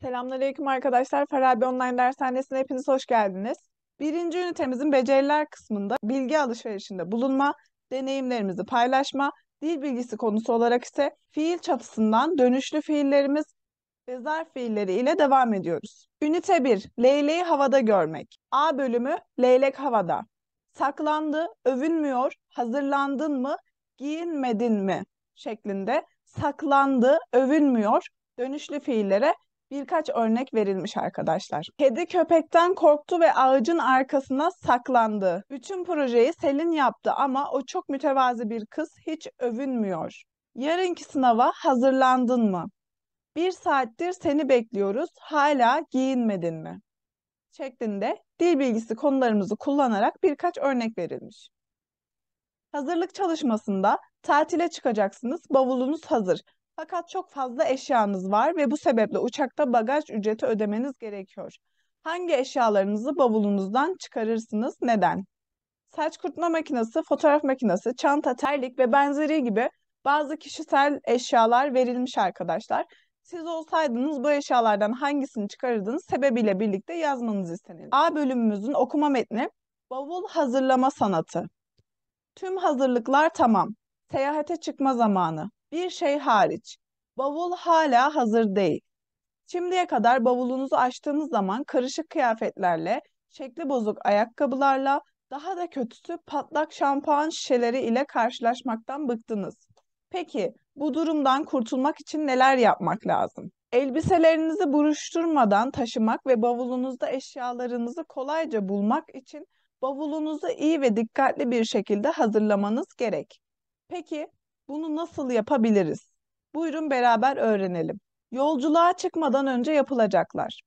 Selamünaleyküm arkadaşlar. Farabi Online Dershanesi'ne hepiniz hoş geldiniz. Birinci ünitemizin beceriler kısmında bilgi alışverişinde bulunma, deneyimlerimizi paylaşma, dil bilgisi konusu olarak ise fiil çatısından dönüşlü fiillerimiz ve zarf fiilleri ile devam ediyoruz. Ünite 1. Leyleği havada görmek. A bölümü leylek havada. Saklandı, övünmüyor, hazırlandın mı, giyinmedin mi şeklinde saklandı, övünmüyor, dönüşlü fiillere birkaç örnek verilmiş arkadaşlar. Kedi köpekten korktu ve ağacın arkasına saklandı. Bütün projeyi Selin yaptı ama o çok mütevazi bir kız, hiç övünmüyor. Yarınki sınava hazırlandın mı? 1 saattir seni bekliyoruz, hala giyinmedin mi? Şeklinde dil bilgisi konularımızı kullanarak birkaç örnek verilmiş. Hazırlık çalışmasında tatile çıkacaksınız, bavulunuz hazır. Fakat çok fazla eşyanız var ve bu sebeple uçakta bagaj ücreti ödemeniz gerekiyor. Hangi eşyalarınızı bavulunuzdan çıkarırsınız? Neden? Saç kurutma makinesi, fotoğraf makinesi, çanta, terlik ve benzeri gibi bazı kişisel eşyalar verilmiş arkadaşlar. Siz olsaydınız bu eşyalardan hangisini çıkarırdınız sebebiyle birlikte yazmanız istenir. A bölümümüzün okuma metni, bavul hazırlama sanatı. Tüm hazırlıklar tamam. Seyahate çıkma zamanı. Bir şey hariç. Bavul hala hazır değil. Şimdiye kadar bavulunuzu açtığınız zaman karışık kıyafetlerle, şekli bozuk ayakkabılarla, daha da kötüsü patlak şampuan şişeleri ile karşılaşmaktan bıktınız. Peki bu durumdan kurtulmak için neler yapmak lazım? Elbiselerinizi buruşturmadan taşımak ve bavulunuzda eşyalarınızı kolayca bulmak için bavulunuzu iyi ve dikkatli bir şekilde hazırlamanız gerek. Peki bunu nasıl yapabiliriz? Buyurun beraber öğrenelim. Yolculuğa çıkmadan önce yapılacaklar.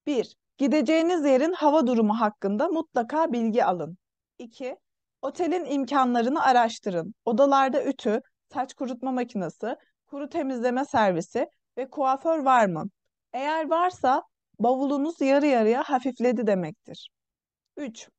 1. Gideceğiniz yerin hava durumu hakkında mutlaka bilgi alın. 2. Otelin imkanlarını araştırın. Odalarda ütü, saç kurutma makinesi, kuru temizleme servisi ve kuaför var mı? Eğer varsa bavulunuz yarı yarıya hafifledi demektir. 3.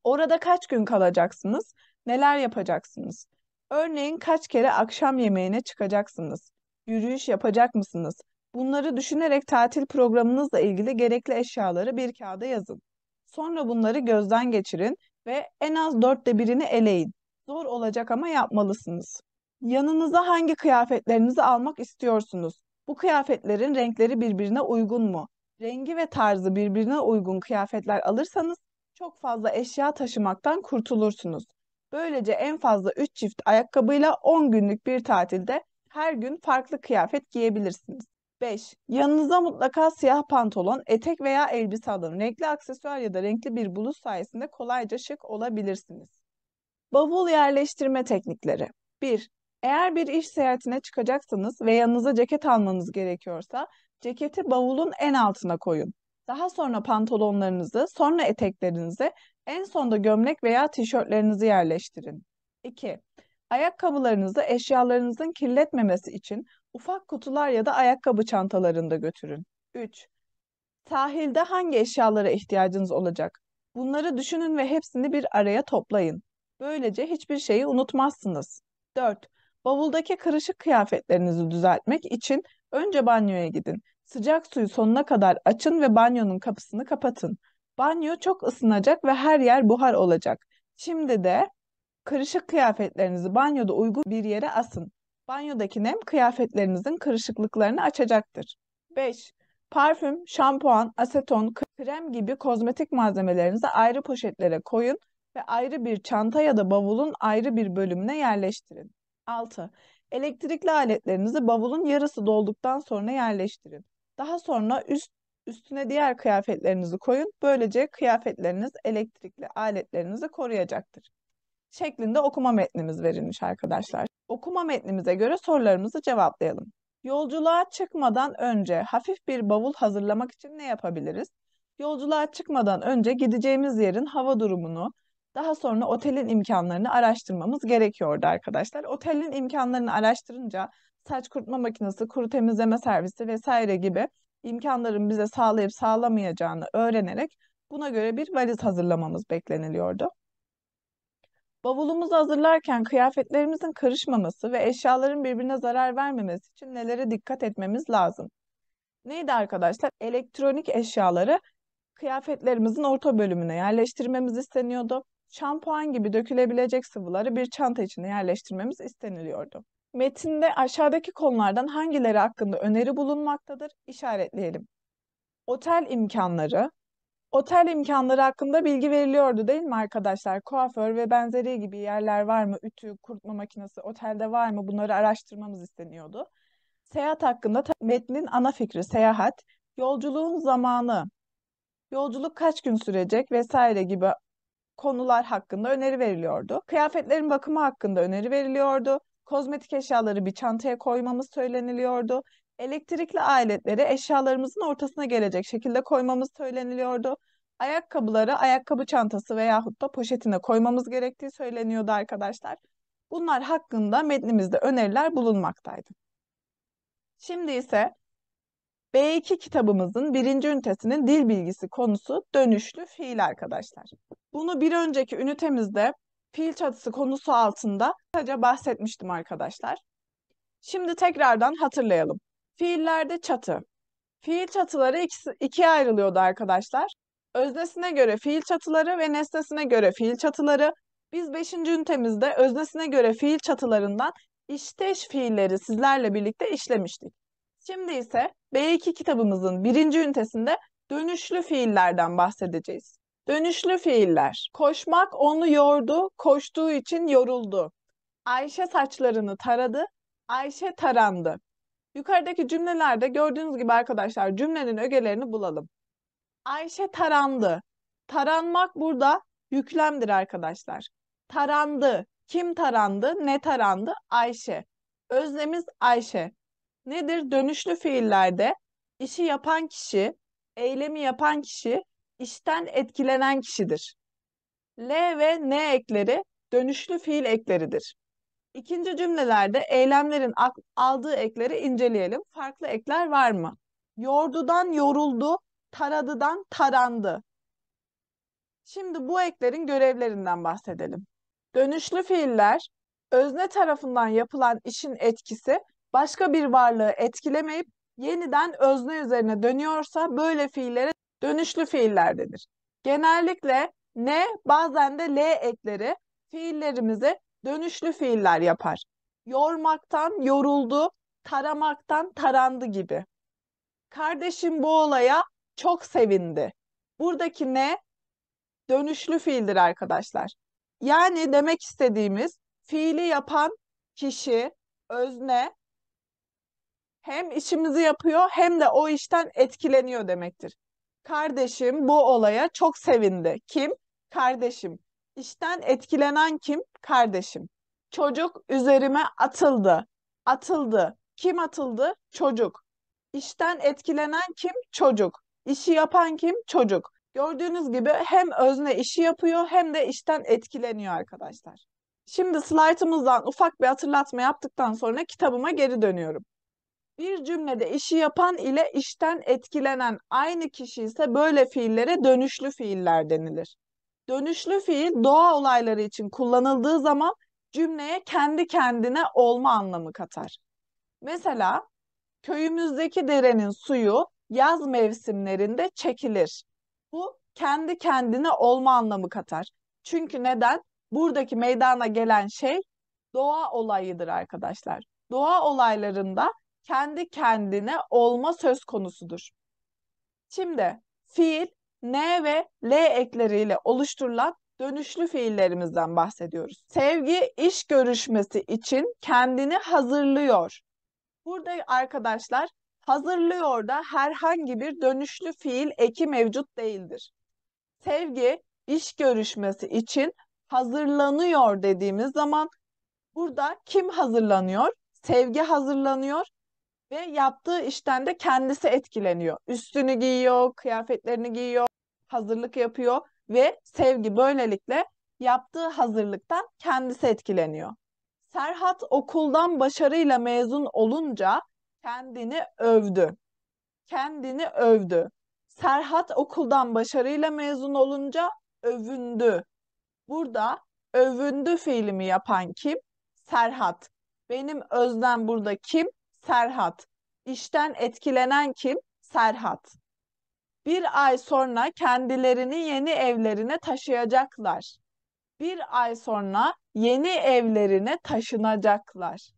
Orada kaç gün kalacaksınız? Neler yapacaksınız? Örneğin kaç kere akşam yemeğine çıkacaksınız? Yürüyüş yapacak mısınız? Bunları düşünerek tatil programınızla ilgili gerekli eşyaları bir kağıda yazın. Sonra bunları gözden geçirin ve en az 1/4'ünü eleyin. Zor olacak ama yapmalısınız. Yanınıza hangi kıyafetlerinizi almak istiyorsunuz? Bu kıyafetlerin renkleri birbirine uygun mu? Rengi ve tarzı birbirine uygun kıyafetler alırsanız çok fazla eşya taşımaktan kurtulursunuz. Böylece en fazla 3 çift ayakkabıyla 10 günlük bir tatilde her gün farklı kıyafet giyebilirsiniz. 5. Yanınıza mutlaka siyah pantolon, etek veya elbise alın. Renkli aksesuar ya da renkli bir bluz sayesinde kolayca şık olabilirsiniz. Bavul yerleştirme teknikleri. 1. Eğer bir iş seyahatine çıkacaksanız ve yanınıza ceket almanız gerekiyorsa, ceketi bavulun en altına koyun. Daha sonra pantolonlarınızı, sonra eteklerinizi, en sonda gömlek veya tişörtlerinizi yerleştirin. 2. Ayakkabılarınızı eşyalarınızın kirletmemesi için ufak kutular ya da ayakkabı çantalarında götürün. 3. Sahilde hangi eşyalara ihtiyacınız olacak? Bunları düşünün ve hepsini bir araya toplayın. Böylece hiçbir şeyi unutmazsınız. 4. Bavuldaki kırışık kıyafetlerinizi düzeltmek için önce banyoya gidin. Sıcak suyu sonuna kadar açın ve banyonun kapısını kapatın. Banyo çok ısınacak ve her yer buhar olacak. Şimdi de kırışık kıyafetlerinizi banyoda uygun bir yere asın. Banyodaki nem kıyafetlerinizin kırışıklıklarını açacaktır. 5. Parfüm, şampuan, aseton, krem gibi kozmetik malzemelerinizi ayrı poşetlere koyun ve ayrı bir çanta ya da bavulun ayrı bir bölümüne yerleştirin. 6. Elektrikli aletlerinizi bavulun yarısı dolduktan sonra yerleştirin. Daha sonra üstüne diğer kıyafetlerinizi koyun. Böylece kıyafetleriniz elektrikli aletlerinizi koruyacaktır şeklinde okuma metnimiz verilmiş arkadaşlar. Okuma metnimize göre sorularımızı cevaplayalım. Yolculuğa çıkmadan önce hafif bir bavul hazırlamak için ne yapabiliriz? Yolculuğa çıkmadan önce gideceğimiz yerin hava durumunu, daha sonra otelin imkanlarını araştırmamız gerekiyordu arkadaşlar. Otelin imkanlarını araştırınca saç kurutma makinesi, kuru temizleme servisi vesaire gibi imkanların bize sağlayıp sağlamayacağını öğrenerek buna göre bir valiz hazırlamamız bekleniliyordu. Bavulumuzu hazırlarken kıyafetlerimizin karışmaması ve eşyaların birbirine zarar vermemesi için nelere dikkat etmemiz lazım? Neydi arkadaşlar? Elektronik eşyaları kıyafetlerimizin orta bölümüne yerleştirmemiz isteniyordu. Şampuan gibi dökülebilecek sıvıları bir çanta içine yerleştirmemiz isteniliyordu. Metinde aşağıdaki konulardan hangileri hakkında öneri bulunmaktadır? İşaretleyelim. Otel imkanları. Otel imkanları hakkında bilgi veriliyordu değil mi arkadaşlar? Kuaför ve benzeri gibi yerler var mı? Ütü, kurutma makinesi otelde var mı? Bunları araştırmamız isteniyordu. Seyahat hakkında metnin ana fikri seyahat, yolculuğun zamanı, yolculuk kaç gün sürecek vesaire gibi konular hakkında öneri veriliyordu. Kıyafetlerin bakımı hakkında öneri veriliyordu. Kozmetik eşyaları bir çantaya koymamız söyleniliyordu. Elektrikli aletleri eşyalarımızın ortasına gelecek şekilde koymamız söyleniliyordu. Ayakkabıları ayakkabı çantası veyahut da poşetine koymamız gerektiği söyleniyordu arkadaşlar. Bunlar hakkında metnimizde öneriler bulunmaktaydı. Şimdi ise B2 kitabımızın birinci ünitesinin dil bilgisi konusu dönüşlü fiil arkadaşlar. Bunu bir önceki ünitemizde fiil çatısı konusu altında kısaca bahsetmiştim arkadaşlar. Şimdi tekrardan hatırlayalım. Fiillerde çatı. Fiil çatıları ikiye ayrılıyordu arkadaşlar. Öznesine göre fiil çatıları ve nesnesine göre fiil çatıları. Biz 5. ünitemizde öznesine göre fiil çatılarından işteş fiilleri sizlerle birlikte işlemiştik. Şimdi ise B2 kitabımızın birinci ünitesinde dönüşlü fiillerden bahsedeceğiz. Dönüşlü fiiller. Koşmak onu yordu, koştuğu için yoruldu. Ayşe saçlarını taradı, Ayşe tarandı. Yukarıdaki cümlelerde gördüğünüz gibi arkadaşlar cümlenin ögelerini bulalım. Ayşe tarandı. Taranmak burada yüklemdir arkadaşlar. Tarandı. Kim tarandı? Ne tarandı? Ayşe. Öznemiz Ayşe. Nedir? Dönüşlü fiillerde işi yapan kişi, eylemi yapan kişi, işten etkilenen kişidir. L ve N ekleri dönüşlü fiil ekleridir. İkinci cümlelerde eylemlerin aldığı ekleri inceleyelim. Farklı ekler var mı? Yordudan yoruldu, taradıdan tarandı. Şimdi bu eklerin görevlerinden bahsedelim. Dönüşlü fiiller, özne tarafından yapılan işin etkisi başka bir varlığı etkilemeyip yeniden özne üzerine dönüyorsa böyle fiillere dönüşlü fiiller denir. Genellikle ne bazen de l ekleri fiillerimizi dönüşlü fiiller yapar. Yormaktan yoruldu, taramaktan tarandı gibi. Kardeşim bu olaya çok sevindi. Buradaki ne dönüşlü fiildir arkadaşlar. Yani demek istediğimiz fiili yapan kişi, özne hem işimizi yapıyor hem de o işten etkileniyor demektir. Kardeşim bu olaya çok sevindi. Kim? Kardeşim. İşten etkilenen kim? Kardeşim. Çocuk üzerime atıldı. Atıldı. Kim atıldı? Çocuk. İşten etkilenen kim? Çocuk. İşi yapan kim? Çocuk. Gördüğünüz gibi hem özne işi yapıyor hem de işten etkileniyor arkadaşlar. Şimdi slaytımızdan ufak bir hatırlatma yaptıktan sonra kitabıma geri dönüyorum. Bir cümlede işi yapan ile işten etkilenen aynı kişi ise böyle fiillere dönüşlü fiiller denilir. Dönüşlü fiil doğa olayları için kullanıldığı zaman cümleye kendi kendine olma anlamı katar. Mesela köyümüzdeki derenin suyu yaz mevsimlerinde çekilir. Bu kendi kendine olma anlamı katar. Çünkü neden? Buradaki meydana gelen şey doğa olayıdır arkadaşlar. Doğa olaylarında kendi kendine olma söz konusudur. Şimdi fiil n ve l ekleriyle oluşturulan dönüşlü fiillerimizden bahsediyoruz. Sevgi iş görüşmesi için kendini hazırlıyor. Burada arkadaşlar hazırlıyor da herhangi bir dönüşlü fiil eki mevcut değildir. Sevgi iş görüşmesi için hazırlanıyor dediğimiz zaman burada kim hazırlanıyor? Sevgi hazırlanıyor ve yaptığı işten de kendisi etkileniyor. Üstünü giyiyor, kıyafetlerini giyiyor, hazırlık yapıyor ve Sevgi böylelikle yaptığı hazırlıktan kendisi etkileniyor. Serhat okuldan başarıyla mezun olunca kendini övdü. Kendini övdü. Serhat okuldan başarıyla mezun olunca övündü. Burada Övündü fiilimi yapan kim? Serhat. Benim öznem burada kim? Serhat. İşten etkilenen kim? Serhat. Bir ay sonra kendilerini yeni evlerine taşıyacaklar. Bir ay sonra yeni evlerine taşınacaklar.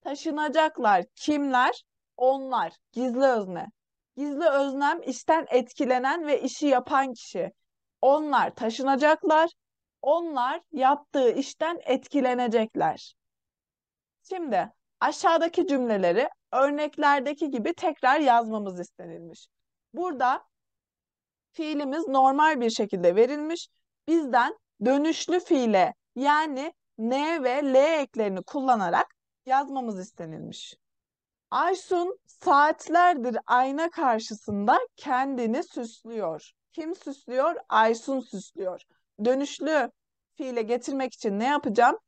Taşınacaklar kimler? Onlar. Gizli özne. Gizli öznem işten etkilenen ve işi yapan kişi. Onlar taşınacaklar. Onlar yaptığı işten etkilenecekler. Şimdi aşağıdaki cümleleri örneklerdeki gibi tekrar yazmamız istenilmiş. Burada fiilimiz normal bir şekilde verilmiş. Bizden dönüşlü fiile yani n ve l eklerini kullanarak yazmamız istenilmiş. Aysun saatlerdir ayna karşısında kendini süslüyor. Kim süslüyor? Aysun süslüyor. Dönüşlü fiile getirmek için ne yapacağım?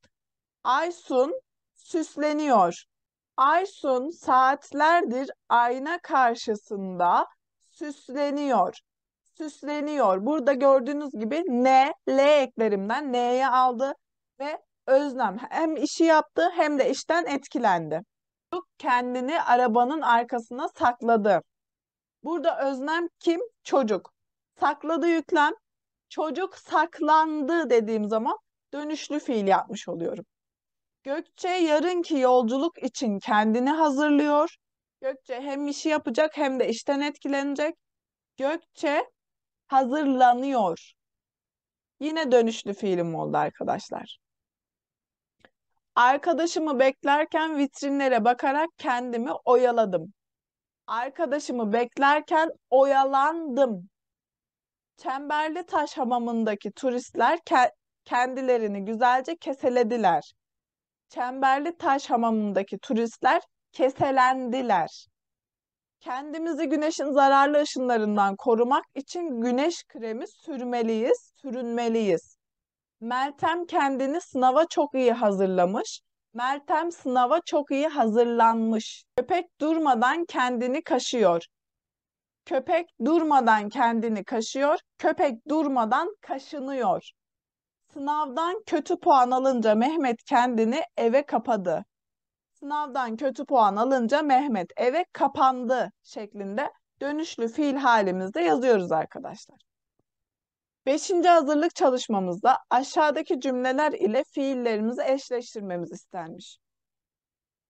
Aysun süsleniyor. Aysun saatlerdir ayna karşısında süsleniyor. Süsleniyor. Burada gördüğünüz gibi n, l eklerimden n'ye aldı ve öznem hem işi yaptı hem de işten etkilendi. Kendini arabanın arkasına sakladı. Burada öznem kim? Çocuk. Sakladı yüklem. Çocuk saklandı dediğim zaman dönüşlü fiil yapmış oluyorum. Gökçe yarınki yolculuk için kendini hazırlıyor. Gökçe hem işi yapacak hem de işten etkilenecek. Gökçe hazırlanıyor. Yine dönüşlü fiilim oldu arkadaşlar. Arkadaşımı beklerken vitrinlere bakarak kendimi oyaladım. Arkadaşımı beklerken oyalandım. Çemberlitaş hamamındaki turistler kendilerini güzelce keselediler. Çemberlitaş hamamındaki turistler keselendiler. Kendimizi güneşin zararlı ışınlarından korumak için güneş kremi sürmeliyiz, sürünmeliyiz. Meltem kendini sınava çok iyi hazırlamış. Meltem sınava çok iyi hazırlanmış. Köpek durmadan kendini kaşıyor. Köpek durmadan kendini kaşıyor. Köpek durmadan kaşınıyor. Sınavdan kötü puan alınca Mehmet kendini eve kapadı. Sınavdan kötü puan alınca Mehmet eve kapandı şeklinde dönüşlü fiil halimizde yazıyoruz arkadaşlar. 5. hazırlık çalışmamızda aşağıdaki cümleler ile fiillerimizi eşleştirmemiz istenmiş.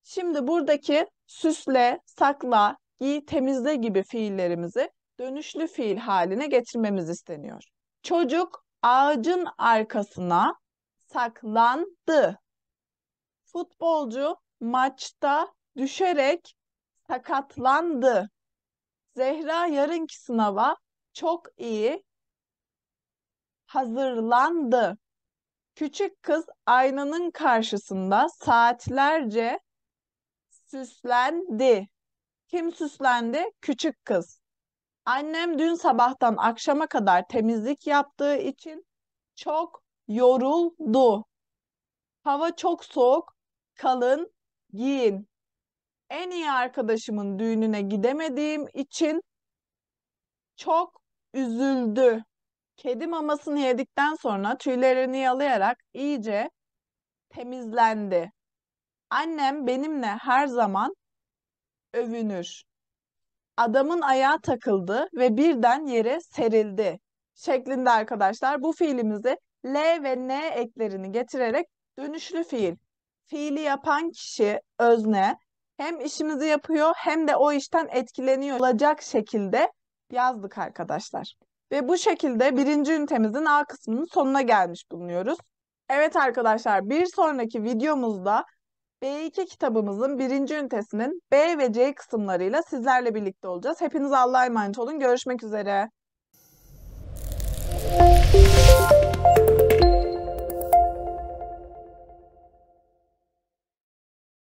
Şimdi buradaki süsle, sakla, giy, temizle gibi fiillerimizi dönüşlü fiil haline getirmemiz isteniyor. Çocuk ağacın arkasına saklandı. Futbolcu maçta düşerek sakatlandı. Zehra yarınki sınava çok iyi hazırlandı. Küçük kız aynanın karşısında saatlerce süslendi. Kim süslendi? Küçük kız. Annem dün sabahtan akşama kadar temizlik yaptığı için çok yoruldu. Hava çok soğuk, kalın giyin. En iyi arkadaşımın düğününe gidemediğim için çok üzüldü. Kedi mamasını yedikten sonra tüylerini yalayarak iyice temizlendi. Annem benimle her zaman övünür. Adamın ayağı takıldı ve birden yere serildi şeklinde arkadaşlar bu fiilimizi L ve N eklerini getirerek dönüşlü fiil. Fiili yapan kişi özne hem işimizi yapıyor hem de o işten etkileniyor olacak şekilde yazdık arkadaşlar. Ve bu şekilde birinci ünitemizin A kısmının sonuna gelmiş bulunuyoruz. Evet arkadaşlar bir sonraki videomuzda B2 kitabımızın birinci ünitesinin B ve C kısımlarıyla sizlerle birlikte olacağız. Hepiniz Allah'a emanet olun. Görüşmek üzere.